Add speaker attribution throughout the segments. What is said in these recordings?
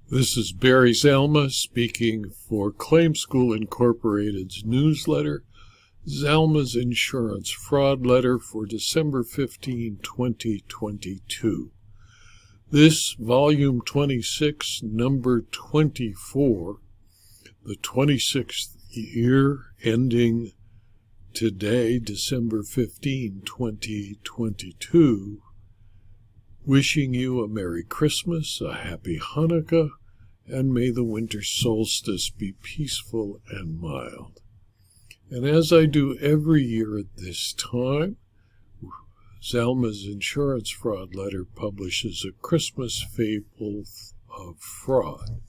Speaker 1: This is Barry Zalma speaking for Claim School Incorporated's newsletter, Zalma's Insurance Fraud Letter for December 15, 2022. This, Volume 26, Number 24, the 26th year ending today, December 15, 2022, wishing you a Merry Christmas, a Happy Hanukah, and may the winter solstice be peaceful and mild. And as I do every year at this time, Zalma's Insurance Fraud Letter publishes a Christmas fable of fraud.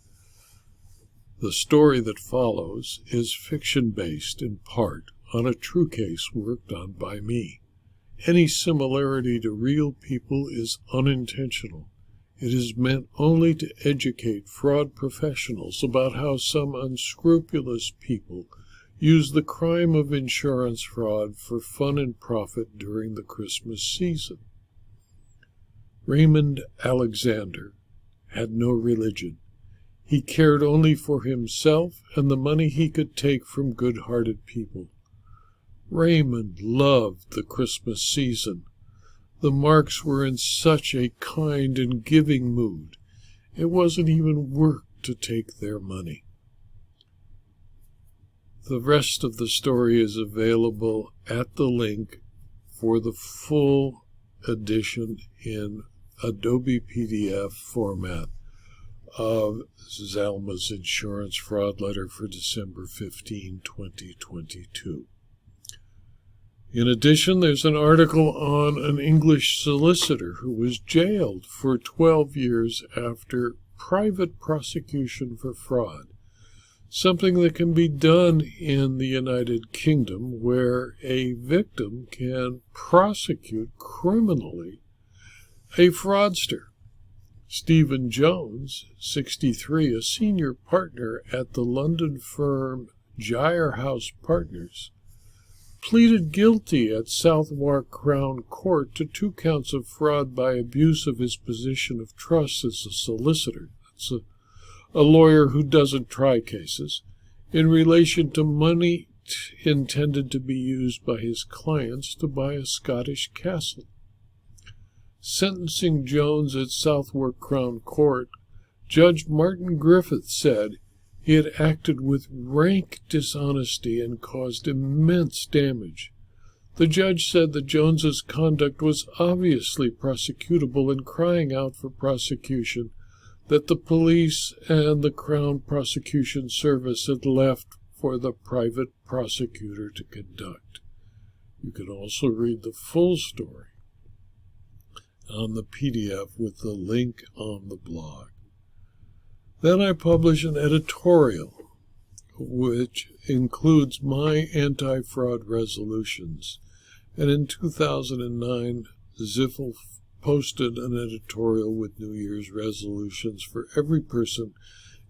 Speaker 1: The story that follows is fiction-based in part on a true case worked on by me. Any similarity to real people is unintentional. It is meant only to educate fraud professionals about how some unscrupulous people use the crime of insurance fraud for fun and profit during the Christmas season. Raymond Alexander had no religion. He cared only for himself and the money he could take from good-hearted people. Raymond loved the Christmas season. The Marks were in such a kind and giving mood. It wasn't even work to take their money. The rest of the story is available at the link for the full edition in Adobe PDF format of Zalma's Insurance Fraud Letter for December 15, 2022. In addition, there's an article on an English solicitor who was jailed for 12 years after private prosecution for fraud, something that can be done in the United Kingdom where a victim can prosecute criminally a fraudster. Stephen Jones, 63, a senior partner at the London firm Gyre House Partners, pleaded guilty at Southwark Crown Court to 2 counts of fraud by abuse of his position of trust as a solicitor. That's a lawyer who doesn't try cases, in relation to money intended to be used by his clients to buy a Scottish castle. Sentencing Jones at Southwark Crown Court, Judge Martin Griffith said he had acted with rank dishonesty and caused immense damage. The judge said that Jones's conduct was obviously prosecutable and crying out for prosecution that the police and the Crown Prosecution Service had left for the private prosecutor to conduct. You can also read the full story on the PDF with the link on the blog. Then I publish an editorial which includes my anti-fraud resolutions. And in 2009, ZIFL posted an editorial with New Year's resolutions for every person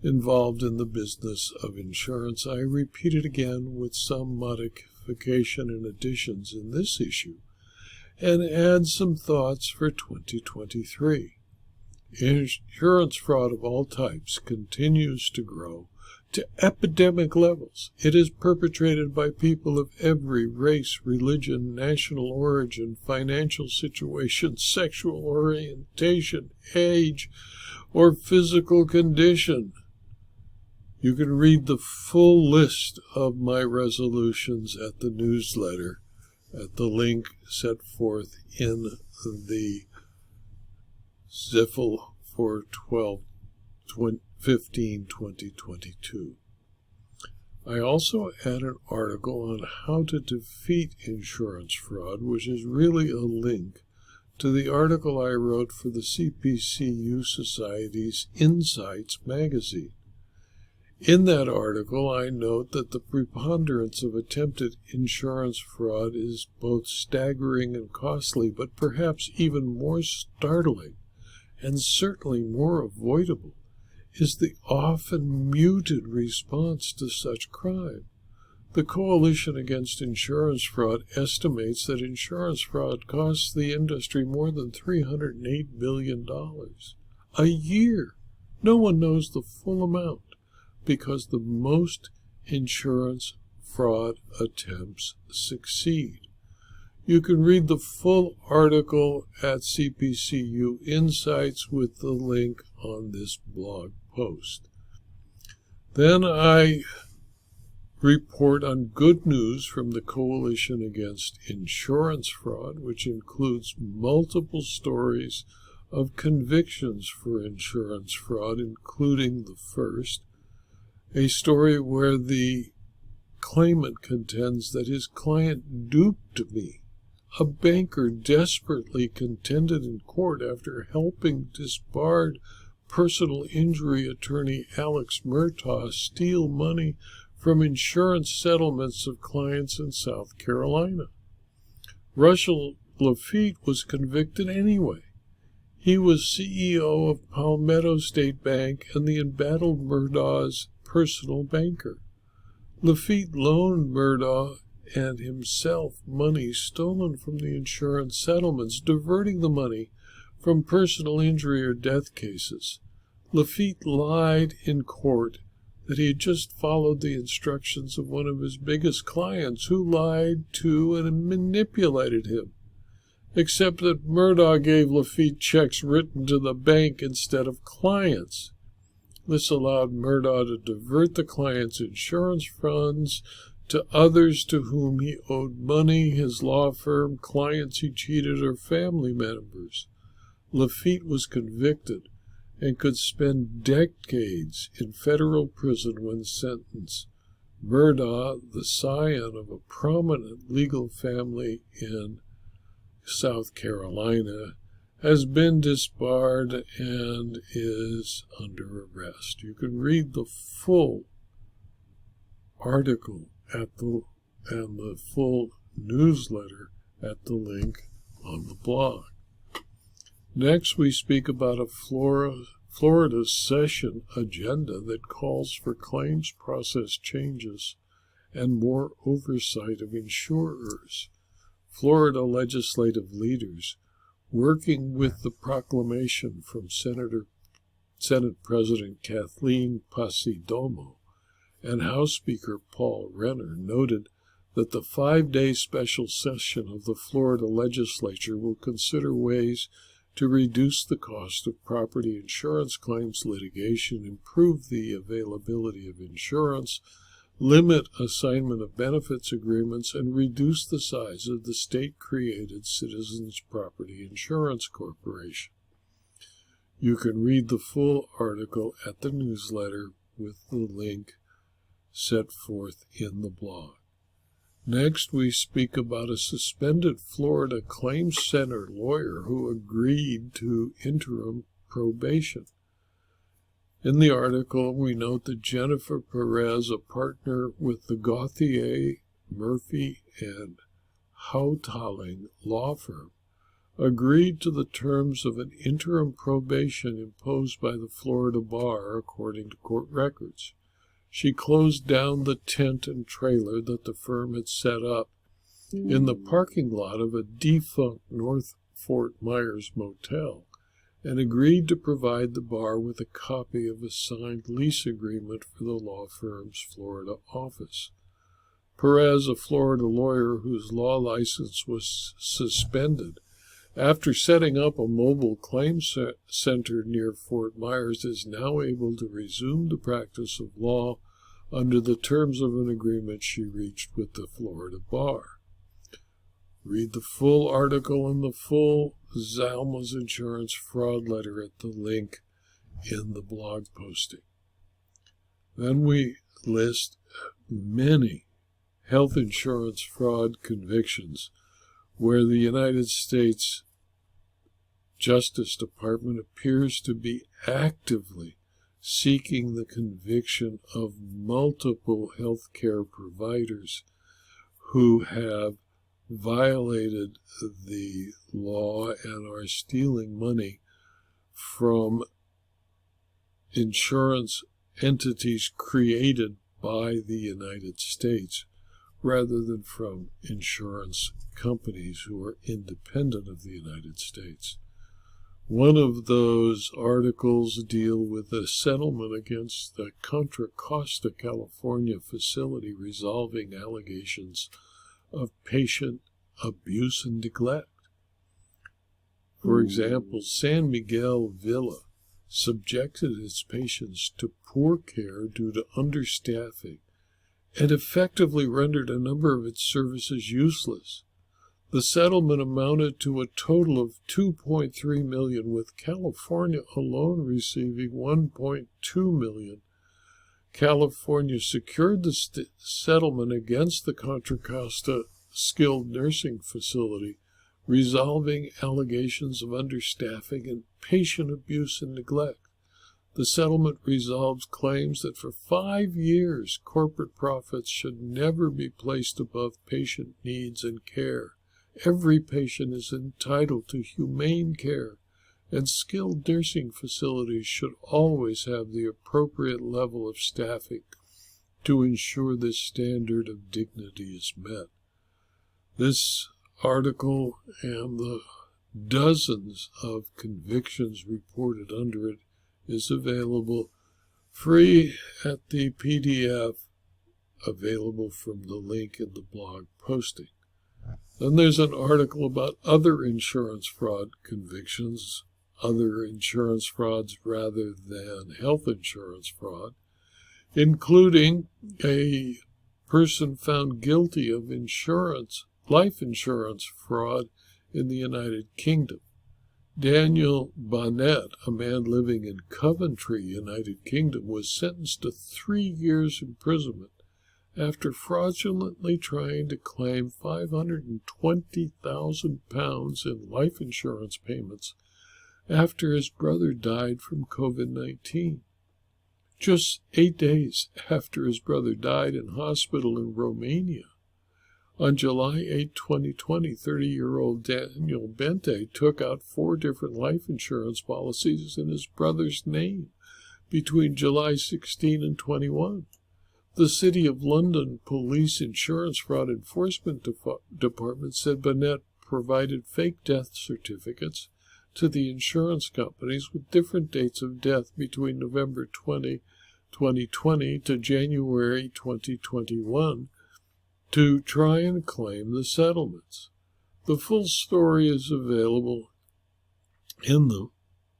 Speaker 1: involved in the business of insurance. I repeat it again with some modification and additions in this issue and add some thoughts for 2023. Insurance fraud of all types continues to grow to epidemic levels. It is perpetrated by people of every race, religion, national origin, financial situation, sexual orientation, age, or physical condition. You can read the full list of my resolutions at the newsletter at the link set forth in the ZIFL for 12/15/2022. I also add an article on how to defeat insurance fraud, which is really a link to the article I wrote for the CPCU Society's Insights magazine. In that article, I note that the preponderance of attempted insurance fraud is both staggering and costly, but perhaps even more startling and certainly more avoidable is the often muted response to such crime. The Coalition Against Insurance Fraud estimates that insurance fraud costs the industry more than $308 billion a year, No one knows the full amount because the most insurance fraud attempts succeed. You can read the full article at CPCU Insights with the link on this blog post. Then I report on good news from the Coalition Against Insurance Fraud, which includes multiple stories of convictions for insurance fraud, including the first, a story where the claimant contends that his client duped me. A banker desperately contended in court after helping disbarred personal injury attorney Alex Murtaugh steal money from insurance settlements of clients in South Carolina. Russell Lafitte was convicted anyway. He was CEO of Palmetto State Bank and the embattled Murdaugh's personal banker. Lafitte loaned Murdaugh and himself money stolen from the insurance settlements, diverting the money from personal injury or death cases. Lafitte lied in court that he had just followed the instructions of one of his biggest clients, who lied to and manipulated him, except that Murdaugh gave Lafitte checks written to the bank instead of clients. This allowed Murdaugh to divert the client's insurance funds to others to whom he owed money, his law firm, clients he cheated, or family members. Lafitte was convicted and could spend decades in federal prison when sentenced. Murdaugh, the scion of a prominent legal family in South Carolina, has been disbarred and is under arrest. You can read the full article and the full newsletter at the link on the blog. Next, we speak about a Florida session agenda that calls for claims process changes and more oversight of insurers. Florida legislative leaders, working with the proclamation from Senate President Kathleen Passidomo and House Speaker Paul Renner, noted that the 5-day special session of the Florida legislature will consider ways to reduce the cost of property insurance claims litigation, improve the availability of insurance, limit assignment of benefits agreements, and reduce the size of the state-created Citizens Property Insurance Corporation. You can read the full article at the newsletter with the link set forth in the blog. Next, we speak about a suspended Florida Claims Center lawyer who agreed to interim probation. In the article, we note that Jennifer Perez, a partner with the Gauthier, Murphy, and Houtaling law firm, agreed to the terms of an interim probation imposed by the Florida bar, according to court records. She closed down the tent and trailer that the firm had set up in the parking lot of a defunct North Fort Myers motel and agreed to provide the bar with a copy of a signed lease agreement for the law firm's Florida office. Perez, a Florida lawyer whose law license was suspended after setting up a mobile claims center near Fort Myers, is now able to resume the practice of law under the terms of an agreement she reached with the Florida bar. Read the full article and the full Zalma's insurance fraud letter at the link in the blog posting. Then we list many health insurance fraud convictions where the United States Justice Department appears to be actively seeking the conviction of multiple healthcare providers who have violated the law and are stealing money from insurance entities created by the United States rather than from insurance companies who are independent of the United States. One of those articles deal with a settlement against the Contra Costa, California facility resolving allegations of patient abuse and neglect. For example, San Miguel Villa subjected its patients to poor care due to understaffing and effectively rendered a number of its services useless. The settlement amounted to a total of $2.3 million, with California alone receiving $1.2 million. California secured the settlement against the Contra Costa skilled nursing facility, resolving allegations of understaffing and patient abuse and neglect. The settlement resolves claims that for 5 years, corporate profits should never be placed above patient needs and care. Every patient is entitled to humane care, and skilled nursing facilities should always have the appropriate level of staffing to ensure this standard of dignity is met. This article and the dozens of convictions reported under it is available free at the PDF available from the link in the blog posting. Then there's an article about other insurance fraud convictions, other insurance frauds rather than health insurance fraud, including a person found guilty of life insurance fraud in the United Kingdom. Daniel Bonnet, a man living in Coventry, United Kingdom, was sentenced to 3 years imprisonment after fraudulently trying to claim £520,000 in life insurance payments after his brother died from COVID-19. Just 8 days after his brother died in hospital in Romania. On July 8, 2020, 30-year-old Daniel Bente took out 4 different life insurance policies in his brother's name between July 16 and 21. The City of London Police Insurance Fraud Enforcement Department said Bonnet provided fake death certificates to the insurance companies with different dates of death between November 20, 2020 to January 2021 to try and claim the settlements. The full story is available in the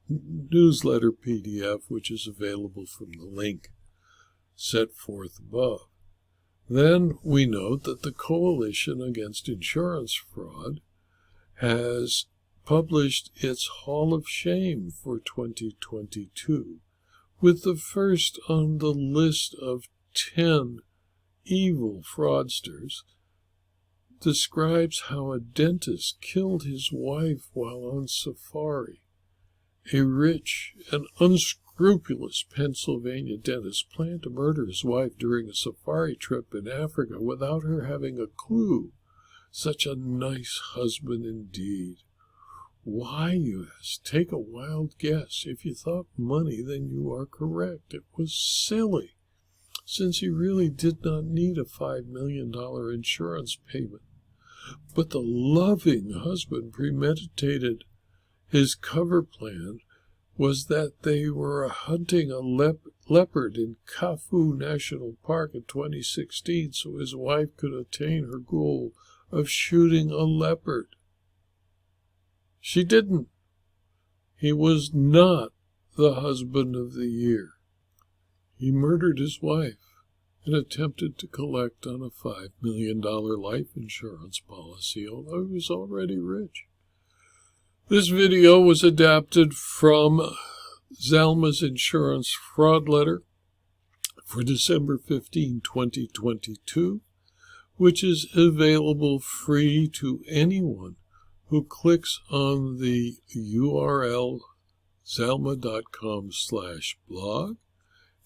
Speaker 1: newsletter PDF, which is available from the link set forth above. Then we note that the Coalition Against Insurance Fraud has published its Hall of Shame for 2022, with the first on the list of 10 evil fraudsters, describes how a dentist killed his wife while on safari. A rich and unscrupulous Pennsylvania dentist planned to murder his wife during a safari trip in Africa without her having a clue. Such a nice husband indeed. Why, you ask? Take a wild guess. If you thought money, then you are correct. It was silly, since he really did not need a $5 million insurance payment. But the loving husband premeditated. His cover plan was that they were hunting a leopard in Kafue National Park in 2016 so his wife could attain her goal of shooting a leopard. She didn't. He was not the husband of the year. He murdered his wife and attempted to collect on a $5 million life insurance policy, although he was already rich. This video was adapted from Zalma's insurance fraud letter for December 15, 2022, which is available free to anyone who clicks on the URL zalma.com/blog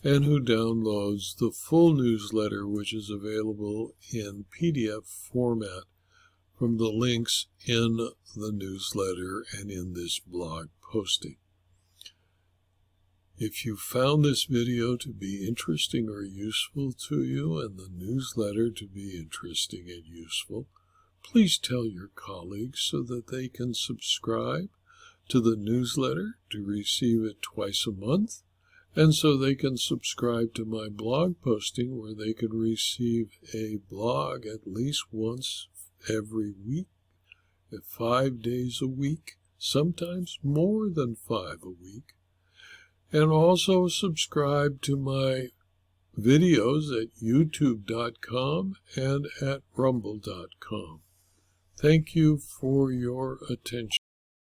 Speaker 1: and who downloads the full newsletter, which is available in PDF format from the links in the newsletter and in this blog posting. If you found this video to be interesting or useful to you and the newsletter to be interesting and useful, please tell your colleagues so that they can subscribe to the newsletter to receive it twice a month, and so they can subscribe to my blog posting where they can receive a blog at least once every week, 5 days a week, sometimes more than 5 a week, and also subscribe to my videos at youtube.com and at rumble.com. Thank you for your attention.